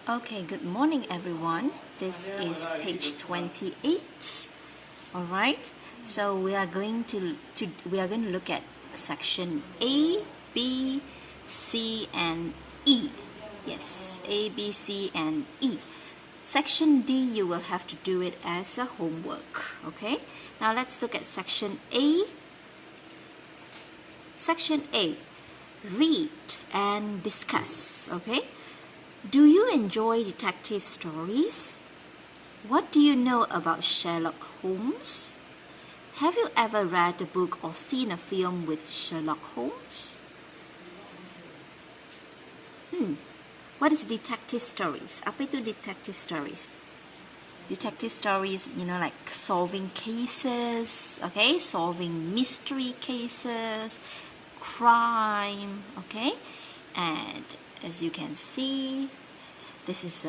Okay, good morning everyone. This is page 28. All right. So we are going to look at section A, B, C and E. Yes, A, B, C and E. Section D you will have to do it as a homework, okay? Now let's look at section A. Section A. Read and discuss, okay? Do you enjoy detective stories? What do you know about Sherlock Holmes? Have you ever read a book or seen a film with Sherlock Holmes? What is detective stories? Apa itu detective stories? Detective stories, like solving cases, okay? Solving mystery cases, crime, okay? And as you can see, this is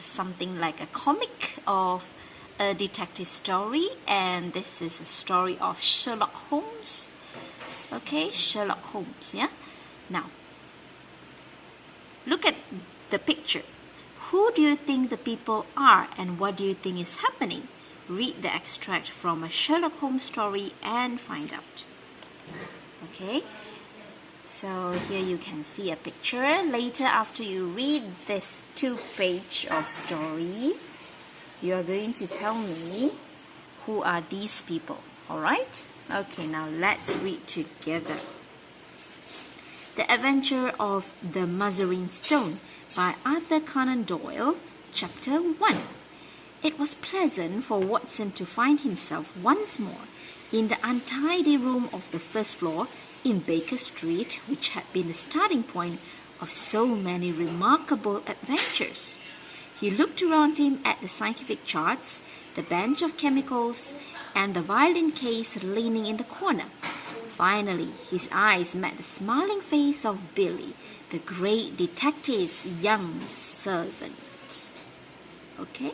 something like a comic of a detective story, and this is a story of Sherlock Holmes. Okay, Sherlock Holmes, yeah? Now, look at the picture. Who do you think the people are and what do you think is happening? Read the extract from a Sherlock Holmes story and find out. Okay? So here you can see a picture. Later, after you read this 2-page of story, you are going to tell me who are these people. Alright? Okay, now let's read together. The Adventure of the Mazarine Stone by Arthur Conan Doyle, Chapter 1. It was pleasant for Watson to find himself once more in the untidy room of the first floor in Baker Street, which had been the starting point of so many remarkable adventures. He looked around him at the scientific charts, the bench of chemicals, and the violin case leaning in the corner. Finally, his eyes met the smiling face of Billy, the great detective's young servant. Okay?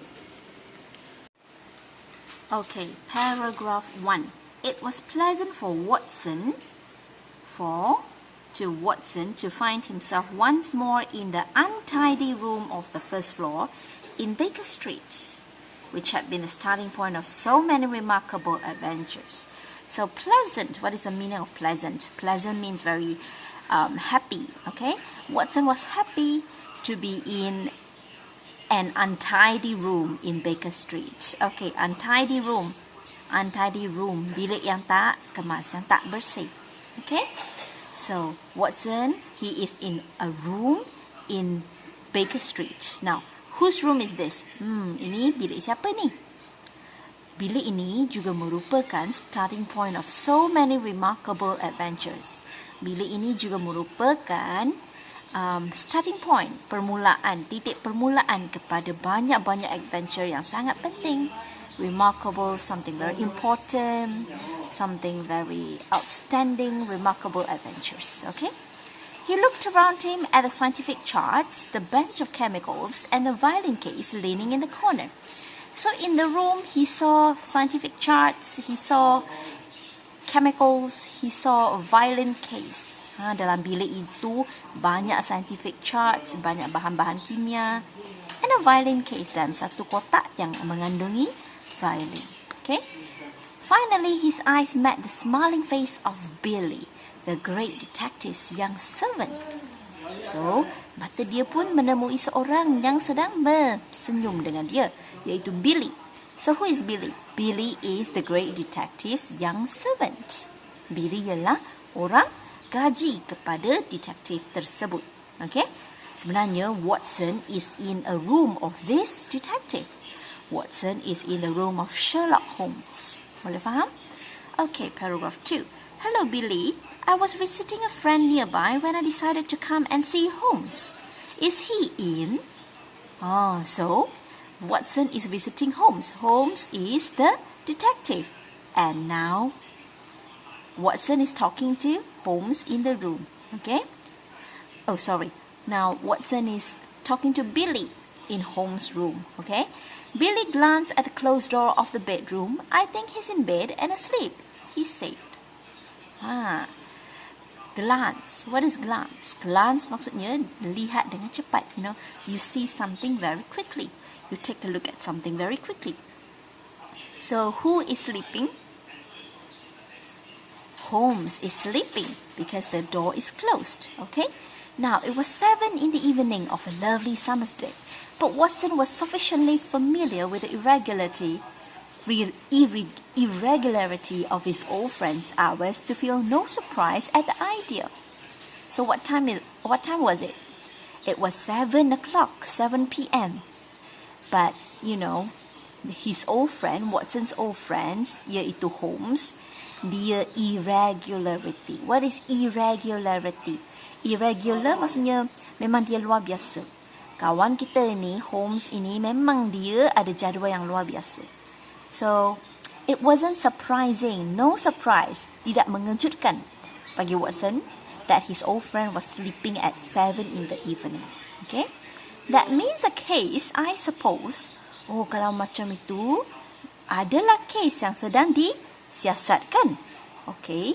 Okay, paragraph 1. It was pleasant for Watson to find himself once more in the untidy room of the first floor in Baker Street, which had been the starting point of so many remarkable adventures. So pleasant, what is the meaning of pleasant? Pleasant means very happy, okay? Watson was happy to be in an untidy room in Baker Street. Okay, untidy room. Untidy room, bilik yang tak kemas, yang tak bersih. Okay? So, Watson, he is in a room in Baker Street. Now, whose room is this? Ini bilik siapa ni? Bilik ini juga merupakan starting point of so many remarkable adventures. Bilik ini juga merupakan starting point, permulaan, titik permulaan kepada banyak-banyak adventure yang sangat penting. Remarkable, something very important, something very outstanding, remarkable adventures, okay? He looked around him at the scientific charts, the bench of chemicals, and the violin case leaning in the corner. So in the room, he saw scientific charts, he saw chemicals, he saw a violin case. Dalam bilik itu, banyak scientific charts, banyak bahan-bahan kimia, and a violin case, dan satu kotak yang mengandungi violin. Okay? Finally, his eyes met the smiling face of Billy, the great detective's young servant. So, mata dia pun menemui seorang yang sedang bersenyum dengan dia, iaitu Billy. So, who is Billy? Billy is the great detective's young servant. Billy ialah orang gaji kepada detektif tersebut. Okay? Sebenarnya, Watson is in a room of this detective. Watson is in the room of Sherlock Holmes. Boleh faham? Okay, paragraph 2. Hello, Billy. I was visiting a friend nearby when I decided to come and see Holmes. Is he in? So Watson is visiting Holmes. Holmes is the detective. And now Watson is talking to Holmes in the room. Okay? Oh, sorry. Now Watson is talking to Billy in Holmes' room. Okay? Billy glanced at the closed door of the bedroom. I think he's in bed and asleep, he said. Glance. What is glance? Glance maksudnya lihat dengan cepat. You see something very quickly. You take a look at something very quickly. So who is sleeping? Holmes is sleeping because the door is closed. Okay? Now, it was 7 in the evening of a lovely summer's day, but Watson was sufficiently familiar with the irregularity of his old friend's hours to feel no surprise at the idea. So what time was it? It was 7 o'clock, 7 p.m. But, his old friend, Watson's old friends, iaitu Holmes, dia irregularity. What is irregularity? Irregular maksudnya memang dia luar biasa. Kawan kita ni, Holmes ini, memang dia ada jadual yang luar biasa. So, it wasn't surprising, no surprise, tidak mengejutkan bagi Watson that his old friend was sleeping at 7 in the evening. Okay? That means a case, I suppose. Oh, kalau macam itu, adalah case yang sedang disiasatkan. Okay?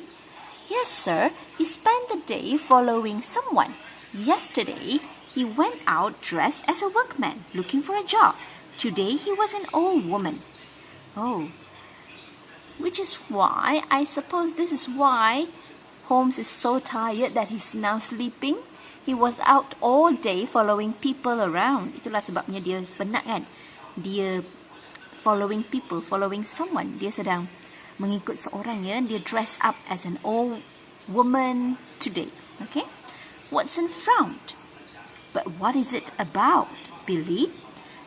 Yes, sir. He spent the day following someone. Yesterday, he went out dressed as a workman, looking for a job. Today, he was an old woman. Oh, which is why, I suppose this is why Holmes is so tired that he's now sleeping. He was out all day following people around. Itulah sebabnya dia penat kan. Dia following people, following someone. Dia sedang mengikut seorang ya. Dia dress up as an old woman today. Okay? Watson frowned. But what is it about, Billy?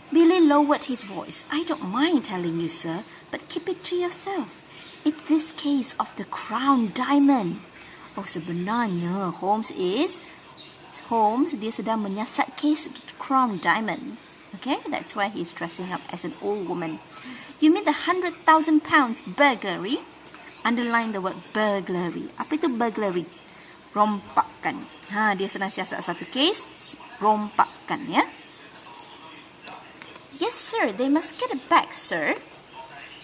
Billy lowered his voice. I don't mind telling you, sir, but keep it to yourself. It's this case of the crown diamond. Oh, sebenarnya Holmes dia sedang menyiasat case the crown diamond. Okay, that's why he's dressing up as an old woman. You mean the £100,000 burglary? Underline the word burglary. Apa itu burglary? Rompakan. Dia sedang siasat satu case, rompakan ya. Yes, sir, they must get it back, sir.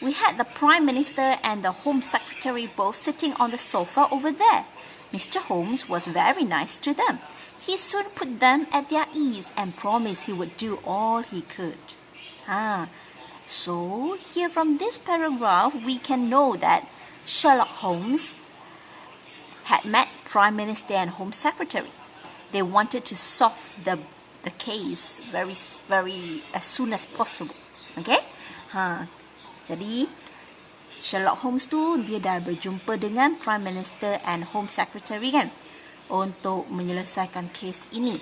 We had the Prime Minister and the Home Secretary both sitting on the sofa over there. Mr. Holmes was very nice to them. He soon put them at their ease and promised he would do all he could. So, here from this paragraph, we can know that Sherlock Holmes had met Prime Minister and Home Secretary. They wanted to solve the case very as soon as possible. Okay? Jadi Sherlock Holmes tu dia dah berjumpa dengan Prime Minister and Home Secretary kan untuk menyelesaikan kes ini.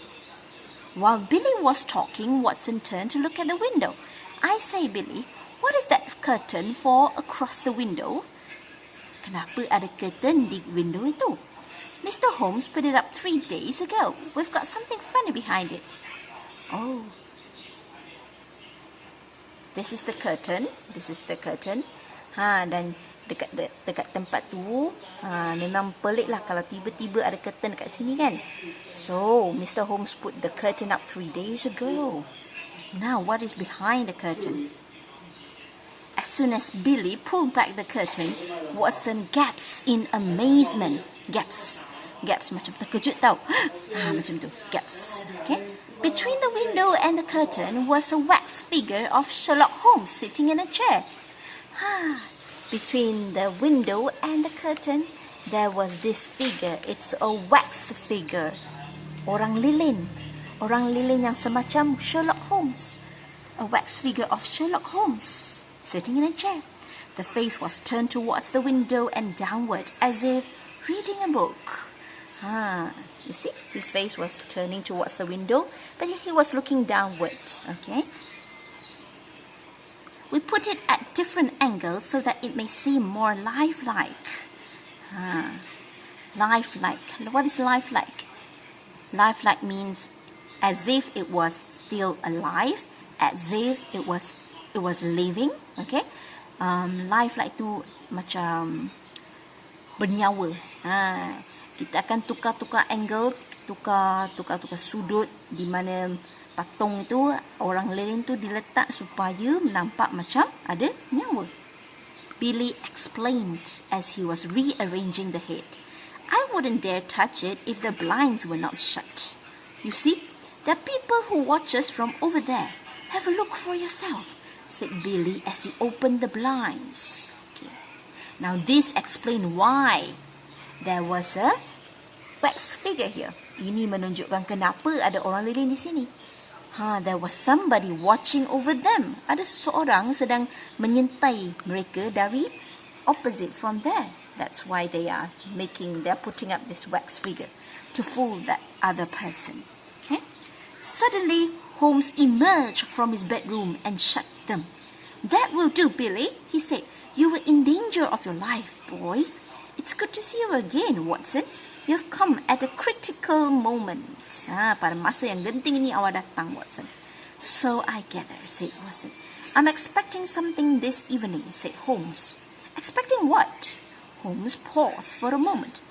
While Billy was talking, Watson turned to look at the window. I say, Billy, what is that curtain for across the window? Kenapa ada curtain di window itu? Mr. Holmes put it up 3 days ago. We've got something funny behind it. Oh. This is the curtain. Dan dekat tempat tu memang pelik lah kalau tiba-tiba ada curtain dekat sini kan. So, Mr. Holmes put the curtain up 3 days ago. Now, what is behind the curtain? As soon as Billy pulled back the curtain, Watson gasped in amazement. Gaps macam terkejut tau. Macam tu, gaps. Okay? Between the window and the curtain was a wax figure of Sherlock Holmes sitting in a chair. Between the window and the curtain, there was this figure. It's a wax figure. Orang lilin yang semacam Sherlock Holmes. A wax figure of Sherlock Holmes sitting in a chair. The face was turned towards the window and downward, as if reading a book. You see, his face was turning towards the window, but he was looking downward. Okay. We put it at different angles so that it may seem more lifelike. Lifelike. What is lifelike? Lifelike means as if it was still alive, as if it was living. Okay. Lifelike tu macam bernyawa. Kita akan tukar-tukar angle, tukar sudut di mana patung itu, orang lilin tu diletak supaya nampak macam ada nyawa. Billy explained as he was rearranging the head. I wouldn't dare touch it if the blinds were not shut. You see, there are people who watch us from over there. Have a look for yourself, said Billy as he opened the blinds. Okay. Now this explains why there was a wax figure here. Ini menunjukkan kenapa ada orang lilin di sini. There was somebody watching over them. Ada seseorang sedang menyintai mereka dari opposite from there. That's why they're putting up this wax figure to fool that other person. Okay? Suddenly, Holmes emerged from his bedroom and shut them. That will do, Billy, he said. You were in danger of your life, boy. It's good to see you again, Watson. You've come at a critical moment. Pada masa yang genting ini awak datang, Watson. So I gather, said Watson. I'm expecting something this evening, said Holmes. Expecting what? Holmes paused for a moment.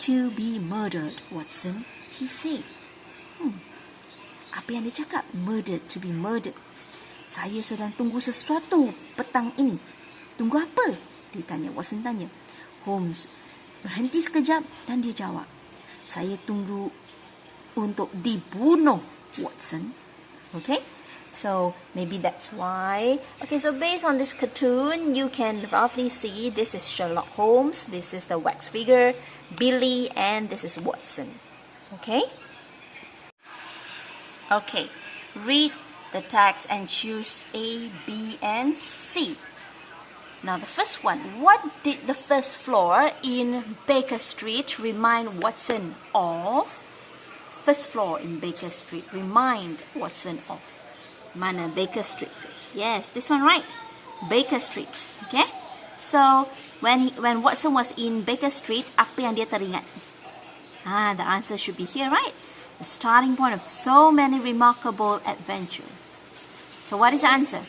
To be murdered, Watson, he said. Apa yang dia cakap? Murdered, to be murdered. Saya sedang tunggu sesuatu petang ini. Tunggu apa? Dia tanya, Watson tanya. Holmes berhenti sekejap dan dia jawab, saya tunggu untuk dibunuh, Watson. Okay? So, maybe that's why. Okay, so based on this cartoon, you can roughly see this is Sherlock Holmes, this is the wax figure, Billy, and this is Watson. Okay? Okay, read the text and choose A, B, and C. Now the first one, what did the first floor in Baker Street remind Watson of? First floor in Baker Street, remind Watson of. Mana Baker Street? Yes, this one right. Baker Street. Okay. So when Watson was in Baker Street, apa yang dia teringat? The answer should be here, right? The starting point of so many remarkable adventures. So what is the answer?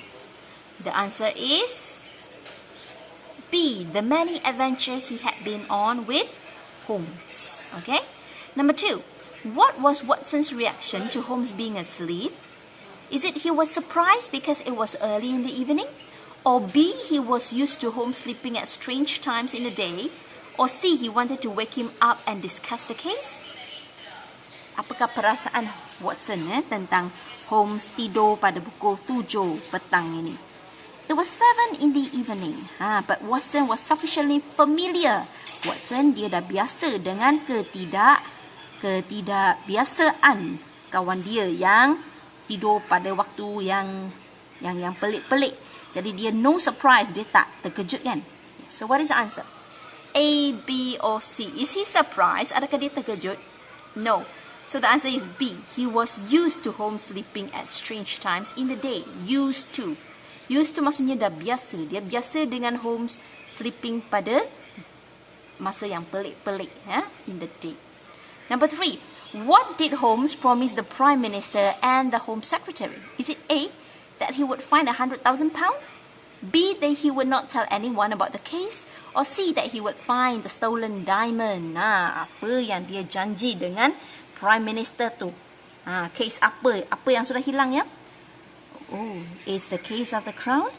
The answer is B, the many adventures he had been on with Holmes. Okay. Number 2, what was Watson's reaction to Holmes being asleep? Is it he was surprised because it was early in the evening? Or B, he was used to Holmes sleeping at strange times in the day? Or C, he wanted to wake him up and discuss the case? Apakah perasaan Watson tentang Holmes tidur pada pukul 7 petang ini? It was 7 in the evening. But Watson was sufficiently familiar. Watson, dia dah biasa dengan ketidakbiasaan kawan dia yang tidur pada waktu yang pelik-pelik. Jadi dia no surprise, dia tak terkejut kan? So what is the answer? A, B or C? Is he surprised? Adakah dia terkejut? No. So the answer is B. He was used to Holmes sleeping at strange times in the day. Used to. Used to maksudnya dah biasa. Dia biasa dengan Holmes sleeping pada masa yang pelik-pelik in the day. Number 3. What did Holmes promise the Prime Minister and the Home Secretary? Is it A, that he would find £100,000? B, that he would not tell anyone about the case? Or C, that he would find the stolen diamond? Apa yang dia janji dengan Prime Minister tu? Case apa? Apa yang sudah hilang ya? Oh, it's the case of the crown?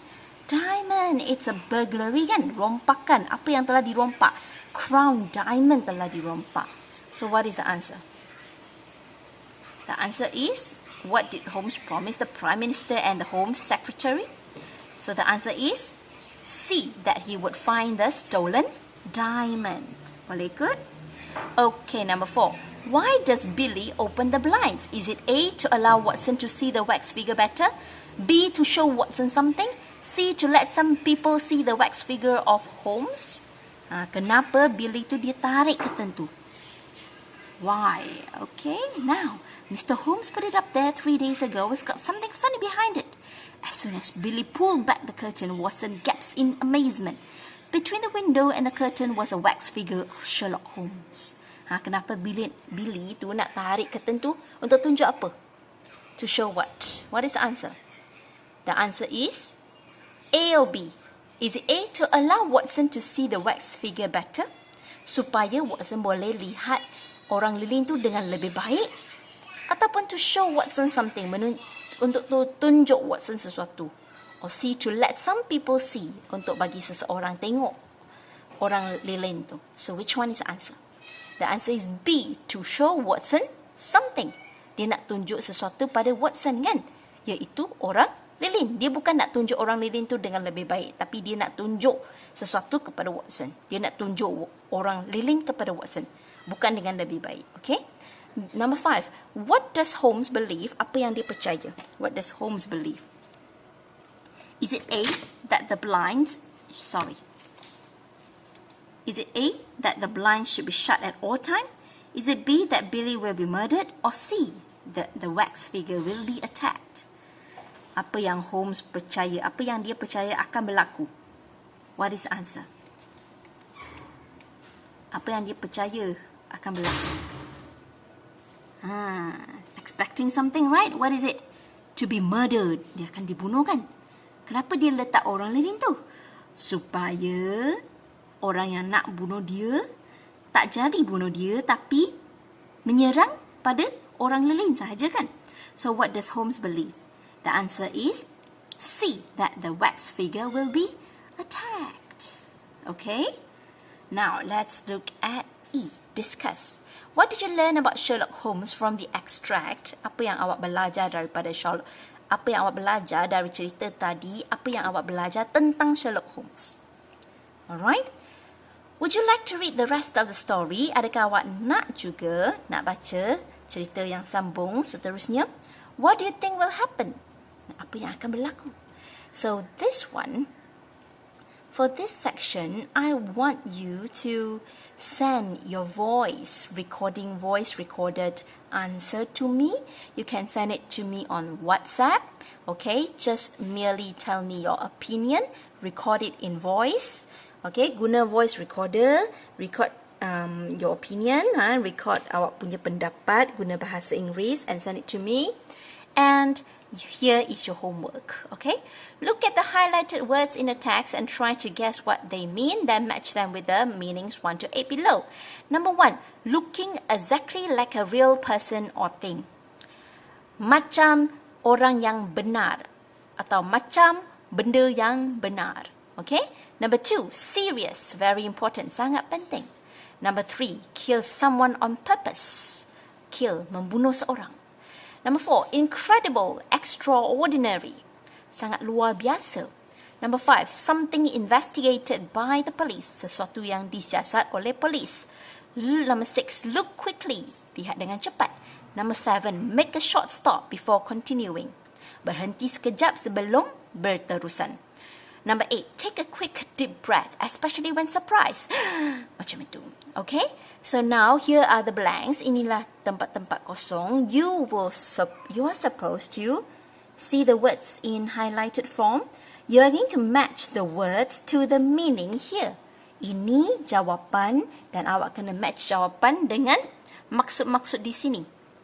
Diamond, it's a burglary kan? Rompakan. Apa yang telah dirompak? Crown diamond telah dirompak. So what is the answer? The answer is, what did Holmes promise the Prime Minister and the Home Secretary? So the answer is C, that he would find the stolen diamond. Boleh good? Okay, number 4. Why does Billy open the blinds? Is it A, to allow Watson to see the wax figure better? B, to show Watson something? C, to let some people see the wax figure of Holmes? Kenapa Billy tu dia tarik curtain tu? Why? Okay, now, Mr. Holmes put it up there 3 days ago. We've got something funny behind it. As soon as Billy pulled back the curtain, Watson gasped in amazement. Between the window and the curtain was a wax figure of Sherlock Holmes. Kenapa Billy tu nak tarik curtain tu? Untuk tunjuk apa? To show what? What is the answer? The answer is A or B. Is it A, to allow Watson to see the wax figure better? Supaya Watson boleh lihat orang lilin tu dengan lebih baik? Ataupun to show Watson something, untuk tunjuk Watson sesuatu? Or C, to let some people see, untuk bagi seseorang tengok orang lilin tu? So which one is the answer? The answer is B. To show Watson something. Dia nak tunjuk sesuatu pada Watson kan? Iaitu orang lilin. Dia bukan nak tunjuk orang lilin tu dengan lebih baik. Tapi dia nak tunjuk sesuatu kepada Watson. Dia nak tunjuk orang lilin kepada Watson. Bukan dengan lebih baik. Okay? Number 5. What does Holmes believe? Apa yang dia percaya? What does Holmes believe? Is it A. That the blinds... Is it A, that the blinds should be shut at all time? Is it B, that Billy will be murdered? Or C, that the wax figure will be attacked? Apa yang Holmes percaya, apa yang dia percaya akan berlaku? What is the answer? Apa yang dia percaya akan berlaku? Expecting something, right? What is it? To be murdered. Dia akan dibunuh kan? Kenapa dia letak orang lilin tu? Supaya orang yang nak bunuh dia tak jadi bunuh dia, tapi menyerang pada orang lilin sahaja kan? So what does Holmes believe? The answer is C, that the wax figure will be attacked. Okay? Now let's look at E, discuss. What did you learn about Sherlock Holmes from the extract? Apa yang awak belajar daripada Sherlock? Apa yang awak belajar dari cerita tadi? Apa yang awak belajar tentang Sherlock Holmes? Alright? Would you like to read the rest of the story? Adakah awak nak baca cerita yang sambung seterusnya? What do you think will happen? Apa yang akan berlaku? So this one, for this section, I want you to send your voice recorded answer to me. You can send it to me on WhatsApp. Okay, just merely tell me your opinion. Record it in voice. Okay, guna voice recorder, record your opinion, record awak punya pendapat guna bahasa Inggeris and send it to me. And here is your homework. Okay, look at the highlighted words in the text and try to guess what they mean, then match them with the meanings 1 to 8 below. Number 1, looking exactly like a real person or thing. Macam orang yang benar atau macam benda yang benar. Okay? Number 2, serious, very important, sangat penting. Number 3, kill someone on purpose. Kill, membunuh seorang. Number 4, incredible, extraordinary, sangat luar biasa. Number 5, something investigated by the police, sesuatu yang disiasat oleh polis. Number 6, look quickly, lihat dengan cepat. Number 7, make a short stop before continuing, berhenti sekejap sebelum berterusan. Number 8, take a quick deep breath, especially when surprised. Macam itu. Okay? So now, here are the blanks. Inilah tempat-tempat kosong. You are supposed to see the words in highlighted form. You are going to match the words to the meaning here. Ini jawapan dan awak kena match jawapan dengan maksud-maksud di sini.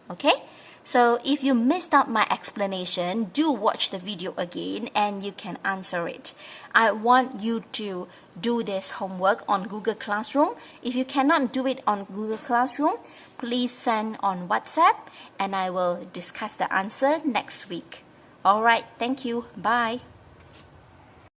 Okay? So, if you missed out my explanation, do watch the video again and you can answer it. I want you to do this homework on Google Classroom. If you cannot do it on Google Classroom, please send on WhatsApp and I will discuss the answer next week. Alright, thank you. Bye.